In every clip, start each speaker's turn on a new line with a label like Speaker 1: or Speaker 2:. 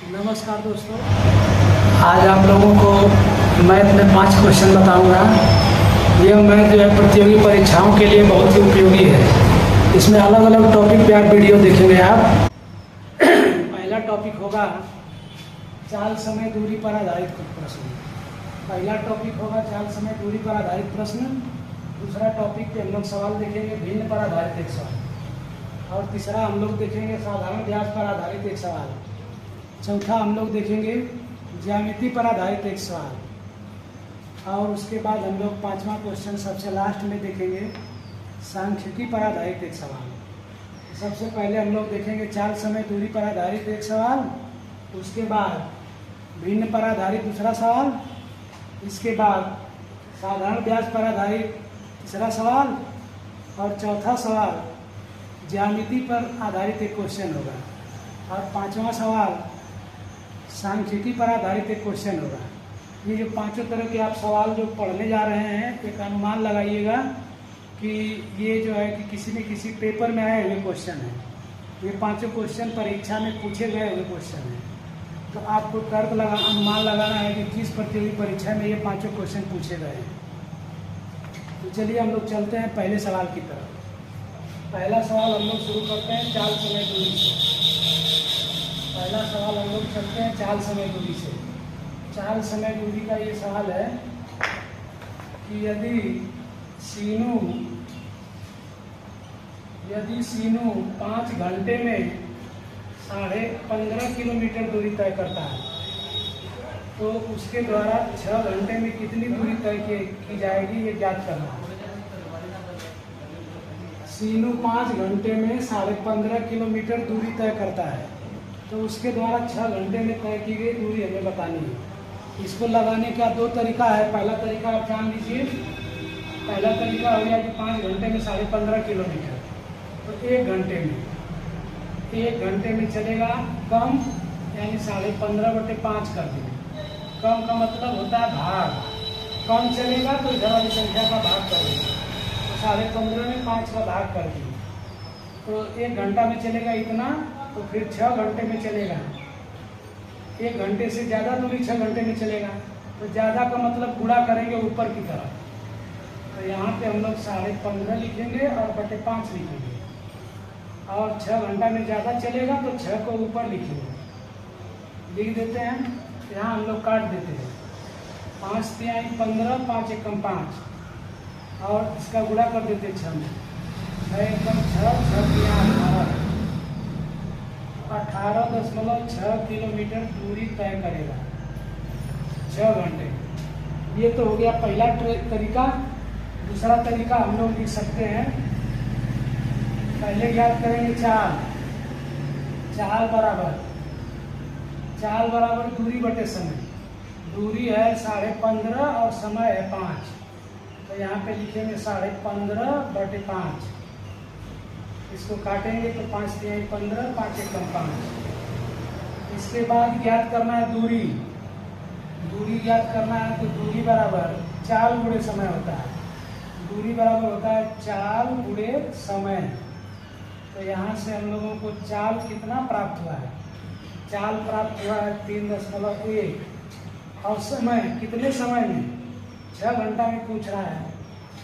Speaker 1: नमस्कार दोस्तों, आज आप लोगों को मैथ में 5 क्वेश्चन बताऊंगा। यह मैथ जो है प्रतियोगी परीक्षाओं के लिए बहुत ही उपयोगी है। इसमें अलग अलग टॉपिक पे आप वीडियो देखेंगे आप। पहला टॉपिक होगा चाल समय दूरी पर आधारित प्रश्न। पहला टॉपिक होगा चाल समय दूरी पर आधारित प्रश्न। दूसरा टॉपिक पे हम लोग सवाल देखेंगे भिन्न पर आधारित एक सवाल, और तीसरा हम लोग देखेंगे साधारण व्यास पर आधारित एक सवाल। चौथा हम लोग देखेंगे ज्यामिति पर आधारित एक सवाल, और उसके बाद हम लोग 5वां क्वेश्चन सबसे लास्ट में देखेंगे सांख्यिकी पर आधारित एक सवाल। सबसे पहले हम लोग देखेंगे चाल समय दूरी पर आधारित एक सवाल, उसके बाद भिन्न पर आधारित दूसरा सवाल, इसके बाद साधारण व्यास पर आधारित तीसरा सवाल, और चौथा सवाल ज्यामिति पर आधारित एक क्वेश्चन होगा, और 5वां सवाल सांख्यिकी पर आधारित एक क्वेश्चन होगा। ये जो पांचों तरह के आप सवाल जो पढ़ने जा रहे हैं, एक अनुमान लगाइएगा कि ये जो है कि किसी न किसी पेपर में आए हुए क्वेश्चन हैं। ये पांचों क्वेश्चन परीक्षा में पूछे गए हुए क्वेश्चन हैं। तो आपको अनुमान लगाना है कि किस प्रतियोगी परीक्षा में ये पांचों क्वेश्चन पूछे गए हैं। तो चलिए हम लोग चलते हैं पहले सवाल की तरफ। पहला सवाल हम लोग शुरू करते हैं चाल समय दूरी से। पहला सवाल हम लोग चलते हैं चाल समय दूरी से। चाल समय दूरी का ये सवाल है कि यदि सीनू 5 घंटे में 15.5 किलोमीटर दूरी तय करता है, तो उसके द्वारा 6 घंटे में कितनी दूरी तय की जाएगी, ये ज्ञात करना है। सीनू 5 घंटे में 15.5 किलोमीटर दूरी तय करता है, तो उसके द्वारा 6 घंटे में तय की गई दूरी हमें बतानी है। इसको लगाने का 2 तरीका है। पहला तरीका आप जान लीजिए। पहला तरीका हो गया कि 5 घंटे में 15.5 किलोमीटर, तो 1 घंटे में चलेगा कम, यानी 15.5 कर देंगे। कम का मतलब होता है भाग। कम चलेगा तो इधर वाली संख्या का भाग कर देंगे, तो 15.5 में 5 का भाग कर देंगे, तो 1 घंटा में चलेगा इतना। तो फिर 6 घंटे में चलेगा। 1 घंटे से ज़्यादा दूरी 6 घंटे में चलेगा, तो ज़्यादा का मतलब गुणा करेंगे ऊपर की तरफ। तो यहाँ पे हम लोग 15.5 लिखेंगे और बटे 5 लिखेंगे, और 6 घंटा में ज़्यादा चलेगा तो 6 को ऊपर लिखेंगे, लिख देते हैं। यहाँ हम लोग काट देते हैं। 5 तिहाई 15, 5 एकम 5, और इसका गुणा कर देते हैं 6 में। 6 एकम 6, 6 तिहाई 18.6 किलोमीटर दूरी तय करेगा 6 घंटे। ये तो हो गया पहला तरीका। दूसरा तरीका हम लोग लिख सकते हैं। पहले याद करेंगे चाल बराबर दूरी बटे समय। दूरी है 15.5 और समय है 5, तो यहाँ पे लिखेंगे 15.5 बटे 5। इसको काटेंगे तो 5 तिहाई 15, 5 एकम 5। इसके बाद ज्ञात करना है दूरी ज्ञात करना है। तो दूरी बराबर चाल गुणे समय होता है। दूरी बराबर होता है चाल गुणे समय। तो यहाँ से हम लोगों को चाल कितना प्राप्त हुआ है? चाल प्राप्त हुआ है 3.1, और समय कितने समय में? 6 घंटा में पूछ रहा है,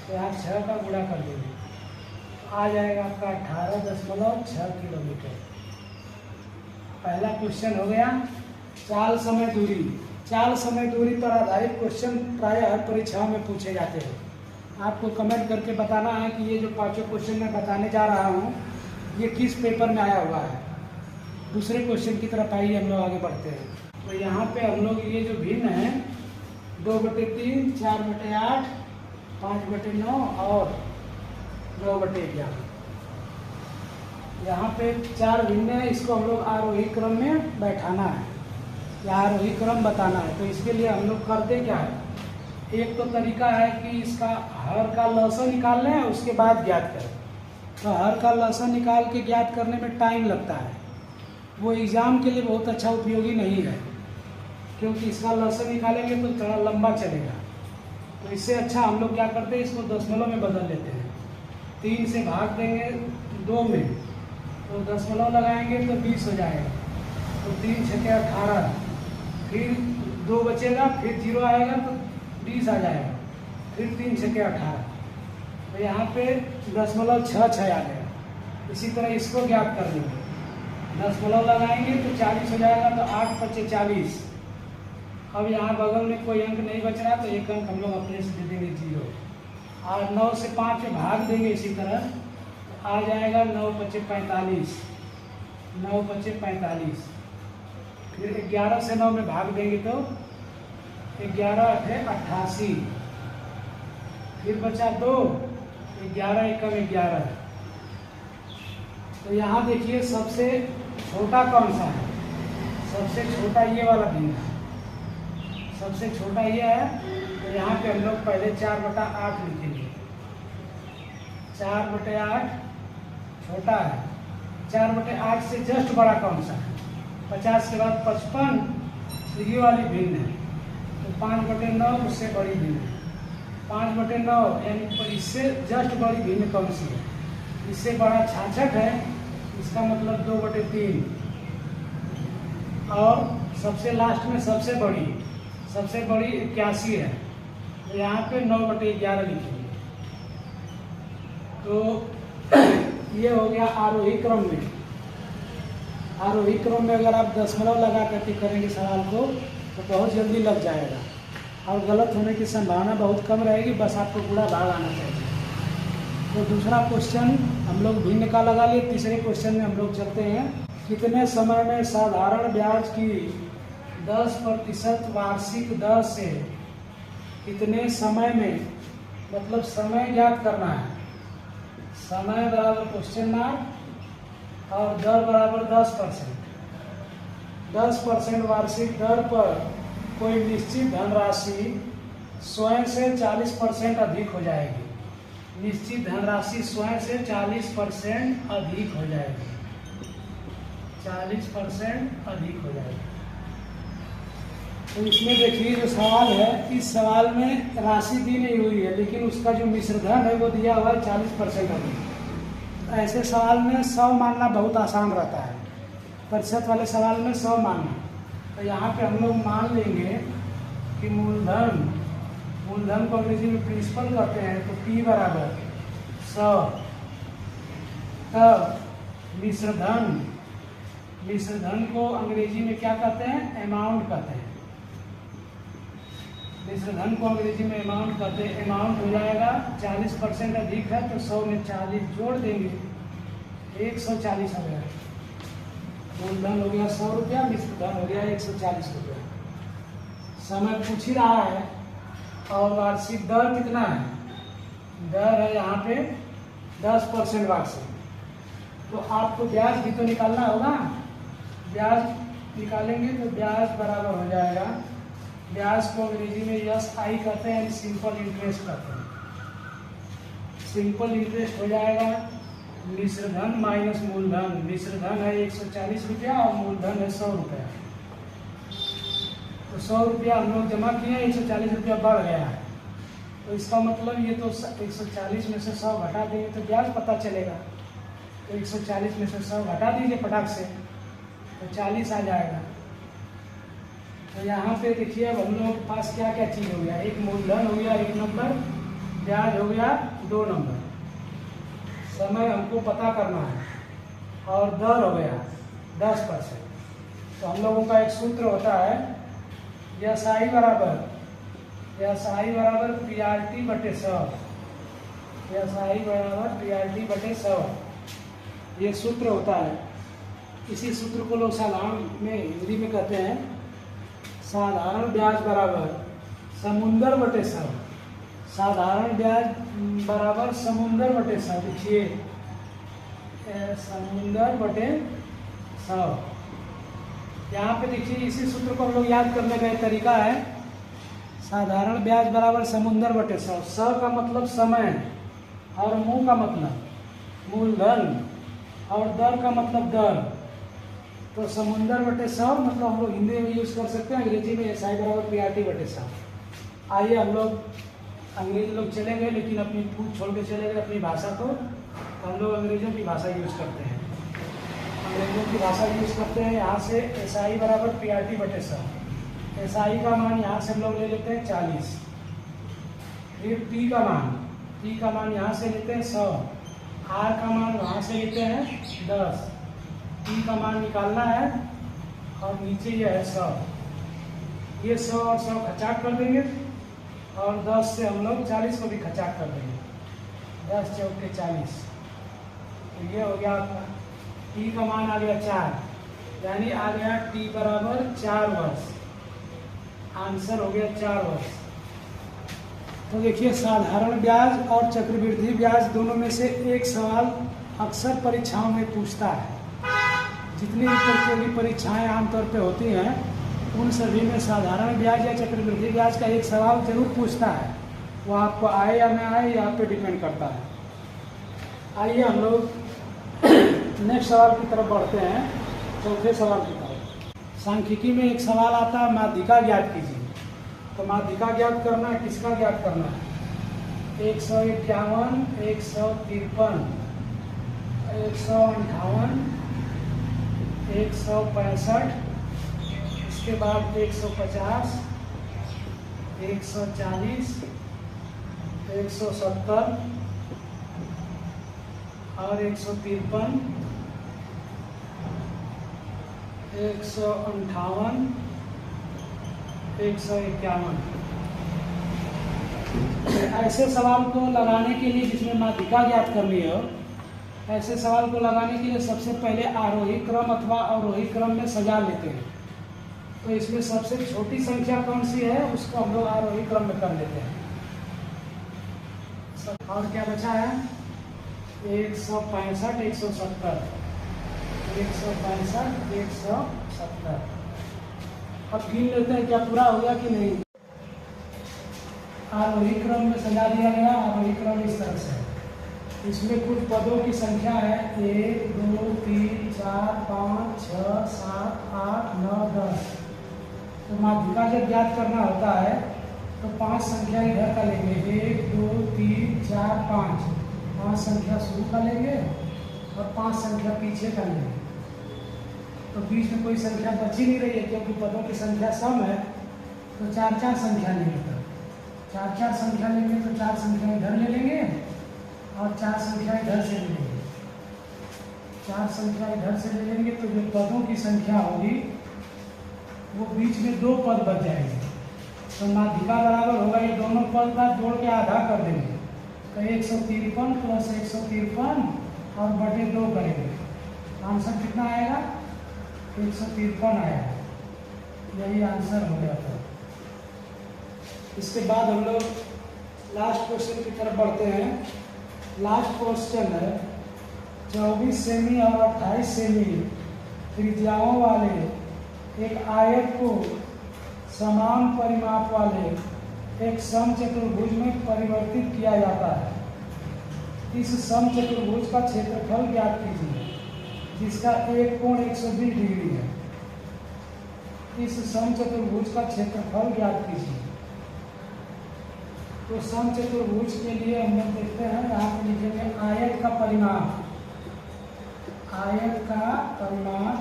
Speaker 1: तो यहाँ 6 का गुणा कर देंगे, आ जाएगा आपका 18.6 किलोमीटर। पहला क्वेश्चन हो गया चाल समय दूरी। चाल समय दूरी पर आधारित क्वेश्चन प्रायः हर परीक्षाओं में पूछे जाते हैं। आपको कमेंट करके बताना है कि ये जो 5 क्वेश्चन मैं बताने जा रहा हूँ, ये किस पेपर में आया हुआ है। दूसरे क्वेश्चन की तरफ आइए, हम लोग आगे बढ़ते हैं। तो यहाँ पे हम लोग ये जो भिन्न है 2/3, 4/8, 5/9 और 9/11, यहाँ पे 4 भिन्न है। इसको हम लोग आरोही क्रम में बैठाना है या आरोही क्रम बताना है। तो इसके लिए हम लोग करते क्या है, एक तो तरीका है कि इसका हर का लसन निकाल लें, उसके बाद ज्ञात करें। तो हर का लसन निकाल के ज्ञात करने में टाइम लगता है, वो एग्ज़ाम के लिए बहुत अच्छा उपयोगी नहीं है, क्योंकि इसका लसन निकालेंगे तो थोड़ा लंबा चलेगा। तो इससे अच्छा हम लोग क्या करते हैं, इसको दशमलव में बदल लेते हैं। 3 से भाग देंगे 2 में, तो दशमलव लगाएंगे तो 20 हो जाएगा। तो 3 छके 18, फिर 2 बचेगा, फिर 0 आएगा तो 20 आ जाएगा, फिर 3 छके 18, तो यहाँ पे 0.66 आ गया। इसी तरह इसको ज्ञात कर लेंगे, 10 लगाएंगे तो 40 हो जाएगा, तो 8 × 40। अब यहाँ बगल में कोई अंक नहीं बच रहा तो एक अंक हम लोग अपने से दे देंगे 0, और 9 से 5 में भाग देंगे इसी तरह, तो आ जाएगा 9 × 45, 9 × 45। फिर 11 से 9 में भाग देंगे तो 11 × 8 = 88, फिर बचा 2, 11 × 1 = 11। तो यहाँ देखिए सबसे छोटा कौन सा है, सबसे छोटा ये वाला भिन्न है, सबसे छोटा ये है। तो यहाँ पे हम लोग पहले 4/8 लिखेंगे, 4/8 छोटा है, 4/8 से जस्ट बड़ा कौन सा है, 50 के बाद 55, तो ये वाली भिन्न है। तो 5/9 उससे बड़ी भिन्न है, 5/9 यानी इससे जस्ट बड़ी भिन्न कौन सी है, इससे बड़ा 66 है, इसका मतलब 2/3, और सबसे लास्ट में सबसे बड़ी 81 है, तो यहाँ पे 9/11 लिखेंगे। तो ये हो गया आरोही क्रम में। आरोही क्रम में अगर आप दशमलव लगा करके करेंगे सवाल को तो बहुत जल्दी लग जाएगा, और गलत होने की संभावना बहुत कम रहेगी, बस आपको पूरा भाग आना चाहिए। तो दूसरा क्वेश्चन हम लोग भिन्न का लगा लिए, तीसरे क्वेश्चन में हम लोग चलते हैं। कितने समय में साधारण ब्याज की 10% वार्षिक दर से कितने समय में, मतलब समय ज्ञात करना है, समय बराबर क्वेश्चन मार्क और दर बराबर 10%। 10% वार्षिक दर पर कोई निश्चित धनराशि स्वयं से 40% अधिक हो जाएगी, निश्चित धनराशि स्वयं से 40% अधिक हो जाएगी, 40% अधिक हो जाएगी। तो इसमें देखिए जो सवाल है, इस सवाल में राशि दी नहीं हुई है, लेकिन उसका जो मिश्रधन है वो दिया हुआ है 40% अधिक। ऐसे सवाल में 100 मानना बहुत आसान रहता है, प्रतिशत वाले सवाल में 100 मानना। तो यहाँ पे हम लोग मान लेंगे कि मूलधन को अंग्रेजी में प्रिंसिपल कहते हैं, तो P बराबर 100, तब मिश्रधन को अंग्रेजी में क्या कहते हैं, अमाउंट कहते हैं। मिश्रधन को अंग्रेजी में अमाउंट कहते हैं। अमाउंट हो जाएगा 40% अधिक है तो 100 में 40 जोड़ देंगे, 140 हो गया। मूलधन हो गया 100 रुपया, मिश्रधन हो गया 140 रुपया। समय पूछ ही रहा है, और वार्षिक दर कितना है, दर है यहाँ पे 10% वार्षिक। तो आपको ब्याज भी तो निकालना होगा, ब्याज निकालेंगे तो ब्याज बराबर हो जाएगा, ब्याज को अंग्रेजी में SI कहते हैं, सिंपल इंटरेस्ट कहते हैं। सिंपल इंटरेस्ट हो जाएगा मिश्रधन माइनस मूलधन। मिश्रधन है 140 रुपया और मूलधन है 100 रुपया। तो 100 रुपया हम लोग जमा किए, 140 रुपया बढ़ गया है, तो इसका मतलब ये तो 140 में से 100 घटा देंगे तो ब्याज पता चलेगा। तो 140 में से 100 घटा दीजिए फटाक से, तो 40 आ जाएगा। तो यहाँ पे देखिए अब हम लोगों के पास क्या क्या चीज़ हो गया, एक मूलधन हो गया 1 नंबर, ब्याज हो गया 2 नंबर, समय हमको पता करना है, और दर हो गया 10%। तो हम लोगों का एक सूत्र होता है SI बराबर PRT/100, SI बराबर PRT/100, ये सूत्र होता है। इसी सूत्र को लोग साधारण में हिंदी में कहते हैं साधारण ब्याज बराबर समुंदर/100। साधारण ब्याज बराबर समुंदर/100। देखिए समुंदर/100, यहाँ पे देखिए इसी सूत्र को हम लोग याद करने का एक तरीका है, साधारण ब्याज बराबर समुंदर/100। 100 का मतलब समय और मू का मतलब मूलधन और दर का मतलब दर। तो समुंदर/100 मतलब हम लोग हिंदी में यूज़ कर सकते हैं, अंग्रेजी में SI बराबर PRT/100। आइए हम लोग अंग्रेजी लोग चले गए, लेकिन अपनी पूछ छोड़ के चले गए अपनी भाषा को, तो हम लोग अंग्रेजों की भाषा यूज़ करते हैं। अंग्रेजों की भाषा यूज करते हैं। यहाँ से SI बराबर PRT/100। SI का मान यहाँ से हम लोग ले लेते हैं 40। फिर T का मान यहाँ से लेते हैं 100। R का मान वहाँ से लेते हैं 10। T का मान निकालना है और नीचे ये है 100। ये 100 और 100 खचाक कर देंगे और 10 से हम लोग 40 को भी खचाक कर देंगे। 10 चौक के 40। तो ये हो गया आपका। T का मान आ गया 4, यानी आ गया T बराबर 4 वर्ष। आंसर हो गया 4 वर्ष। तो देखिए, साधारण ब्याज और चक्रवृद्धि ब्याज दोनों में से एक सवाल अक्सर परीक्षाओं में पूछता है। जितनी भी प्रतियोगी परीक्षाएं आमतौर पे होती हैं उन सभी में साधारण ब्याज या चक्रवृद्धि ब्याज का एक सवाल जरूर पूछता है। वो आपको आए या ना आए, यहाँ पे डिपेंड करता है। आइए हम लोग नेक्स्ट सवाल की तरफ बढ़ते हैं, चौथे सवाल की तरफ। सांख्यिकी में एक सवाल आता है, माध्यिका ज्ञात कीजिए। तो माध्यिका ज्ञात करना है, किसका ज्ञात करना है? 151, 153, 158, 165, इसके बाद 150, 140, 170 और 153, 158, 151। ऐसे सवाल को लगाने के लिए जिसमें माध्यिका ज्ञात करनी हो, ऐसे सवाल को लगाने के लिए सबसे पहले आरोही क्रम अथवा अवरोही क्रम में सजा लेते हैं। तो इसमें सबसे छोटी संख्या कौन सी है उसको हम लोग आरोही क्रम में कर लेते हैं। और क्या बचा है? 165, 170, 165, 170। अब गिन लेते हैं क्या पूरा हो गया कि नहीं। आरोही क्रम में सजा दिया गया। आरोही क्रम इस तरह से, इसमें कुछ पदों की संख्या है 1, 2, 3, 4, 5, 6, 7, 8, 9, 10। तो माध्यिका जब ज्ञात करना होता है तो 5 संख्या इधर का लेंगे, 1, 2, 3, 4, 5। 5 संख्या शुरू का लेंगे और 5 संख्या पीछे का लेंगे। तो बीच में कोई संख्या बची नहीं रही है, क्योंकि पदों की संख्या सम है। तो 4-4 संख्या लेंगे। तो 4-4 संख्या लेंगे तो 4 संख्या इधर ले लेंगे और 4 संख्या इधर से ले लेंगे। 4 संख्या इधर से ले लेंगे तो जो पदों की संख्या होगी वो बीच में 2 पद बच जाएंगे। तो माध्यिका बराबर होगा, ये दोनों पद का जोड़ के आधा कर देंगे। तो 153 प्लस 153 और बटे 2 करेंगे। आंसर कितना आएगा? 153 आएगा। यही आंसर हो गया था। इसके बाद हम लोग लास्ट क्वेश्चन की तरफ बढ़ते हैं। लास्ट क्वेश्चन है 24 सेमी और 28 सेमी त्रिज्याओं वाले एक आयत को समान परिमाप वाले एक समचतुर्भुज में परिवर्तित किया जाता है। इस समचतुर्भुज का क्षेत्रफल ज्ञात कीजिए जिसका एक कोण 120 डिग्री है। इस समचतुर्भुज का क्षेत्रफल ज्ञात कीजिए। तो समचतुर्भुज के लिए हम लोग देखते हैं, यहाँ पे लिखेंगे आयत का परिमाप। आयत का परिमाप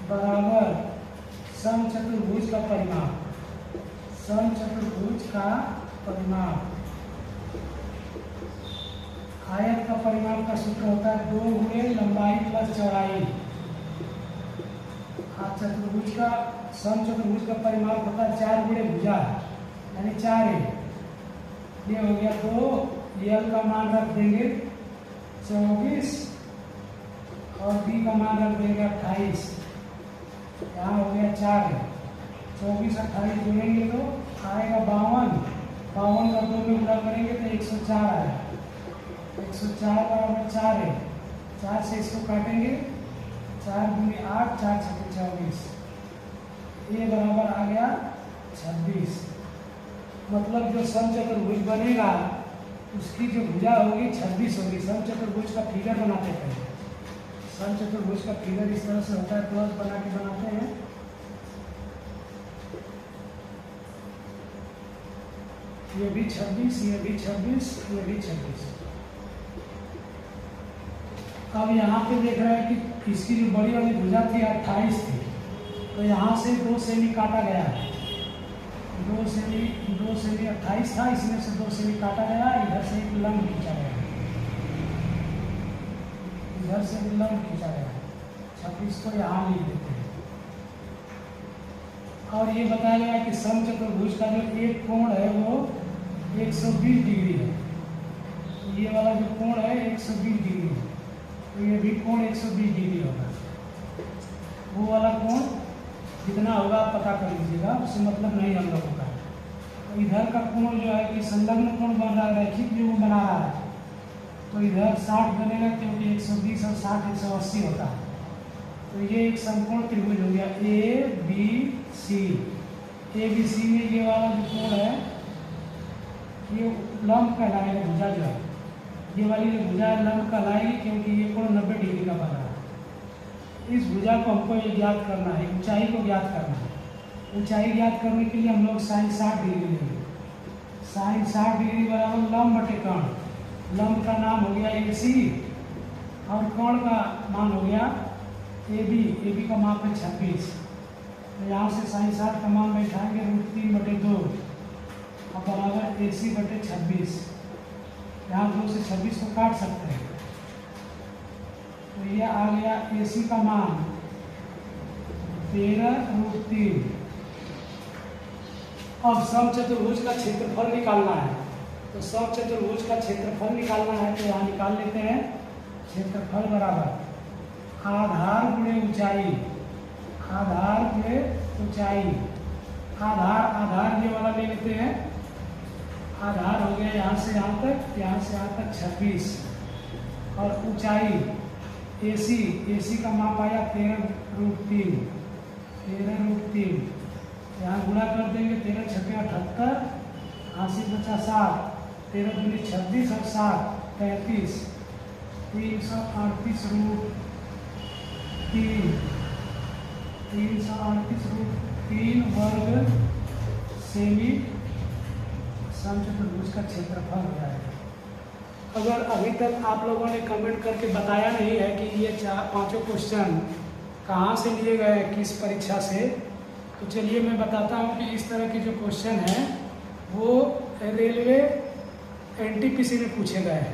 Speaker 1: बराबर समचतुर्भुज का परिमाप। समचतुर्भुज का परिमाप। आयत का परिमाप का सूत्र होता है 2 गुणे लंबाई प्लस चौड़ाई। चतुर्भुज का समचतुर्भुज का परिमाप होता है 4 गुणे भुजा, यानी 4 है। ये हो गया 2। यल का मान रख देंगे 24 और बी का मान रख देंगे 28। यहाँ हो गया 4 है। 24 28 जोड़ेंगे तो आएगा 52। 52 का 2 में गुणा करेंगे तो 104 आएगा। 104 बराबर 4 है। 4 से इसको काटेंगे, 4 गुणे 8, 4 छक्के 24। ये बराबर आ गया 26। मतलब जो समचतुर्भुज बनेगा उसकी जो भुजा होगी 26 होगी। समचतुर्भुज का फिगर बनाते हैं। समचतुर्भुज का फिगर इस तरह से होता है, प्लस बना के बनाते हैं। ये भी 26, ये भी 26, ये भी 26। अब यहाँ पे देख रहे हैं कि इसकी जो बड़ी वाली भुजा थी 28 थी, तो यहाँ से 2 सेमी काटा गया है। 2 सेमी 28 था, इसमें से 2 सेमी काटा गया, इधर से एक लंब खींचा गया, इधर से एक लंब खींचा गया। 26 को यहाँ लिख देते हैं। और ये बताया गया कि समचतुर्भुज का जो एक कोण है वो 120 डिग्री है। ये वाला जो कोण है 120 डिग्री है, तो ये भी कोण 120 डिग्री होगा। वो वाला कोण कितना होगा आप पता कर लीजिएगा, उससे मतलब नहीं हम लोगों का। तो इधर का कोण जो है कि संलग्न कोण बन रहा है, रैखिक जो बना रहा है, तो इधर 60 बनेगा, क्योंकि 120 और 60 180 होता है। तो ये एक समकोण त्रिभुज हो गया ABC। ABC में ये वाला जो कोण है ये लंब कहलाएगा, भुजा जो है ये वाली जो भुजा है लंब कहलाएगी, क्योंकि ये कोण 90 डिग्री का बना है। इस भुजा को हमको ये ज्ञात करना है, ऊंचाई को ज्ञात करना है। ऊंचाई ज्ञात करने के लिए हम लोग sin 60 डिग्री लेंगे। sin 60 डिग्री बराबर लंब बटे कर्ण। लंब का नाम हो गया AC और कर्ण का मान हो गया AB का माप है 26। तो यहाँ से sin 60 का मान बैठाएंगे √3/2 और बराबर AC बटे 26। यहाँ 2 से 26 को काट सकते हैं, तो ये आ गया AC का मान 13√3। अब समचतुर्भुज का क्षेत्रफल निकालना है, तो समचतुर्भुज का क्षेत्रफल निकालना है, तो यहाँ निकाल लेते हैं। क्षेत्रफल बराबर आधार गुणे ऊंचाई, आधार गुणे ऊंचाई। आधार ये वाला ले लेते हैं। आधार हो गया यहाँ से यहाँ तक, यहाँ से यहाँ तक 26, और ऊंचाई AC का माप आया 13√3। 13√3 यहाँ गुणा कर देंगे, 13 छक्के 78, 80 बचा 7, 13 दूनी 26 और 7 33, 338√3 वर्ग सेमी समचतुर्भुज का क्षेत्रफल हो जाएगा। अगर अभी तक आप लोगों ने कमेंट करके बताया नहीं है कि ये 4-5 क्वेश्चन कहाँ से लिए गए हैं, किस परीक्षा से, तो चलिए मैं बताता हूँ कि इस तरह के जो क्वेश्चन हैं वो रेलवे NTPC में पूछे गए हैं।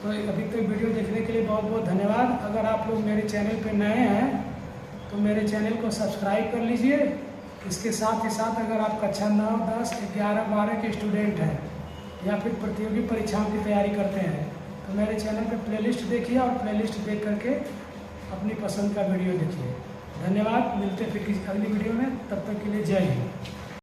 Speaker 1: तो अभी तक वीडियो देखने के लिए बहुत बहुत धन्यवाद। अगर आप लोग मेरे चैनल पर नए हैं तो मेरे चैनल को सब्सक्राइब कर लीजिए। इसके साथ ही साथ अगर आप कक्षा 9, 10, 11, 12 के स्टूडेंट हैं या फिर प्रतियोगी परीक्षाओं की तैयारी करते हैं तो मेरे चैनल पे प्लेलिस्ट देखिए और प्लेलिस्ट देख करके अपनी पसंद का वीडियो देखिए। धन्यवाद। मिलते हैं फिर किसी अगली वीडियो में, तब तक के लिए जय हिंद।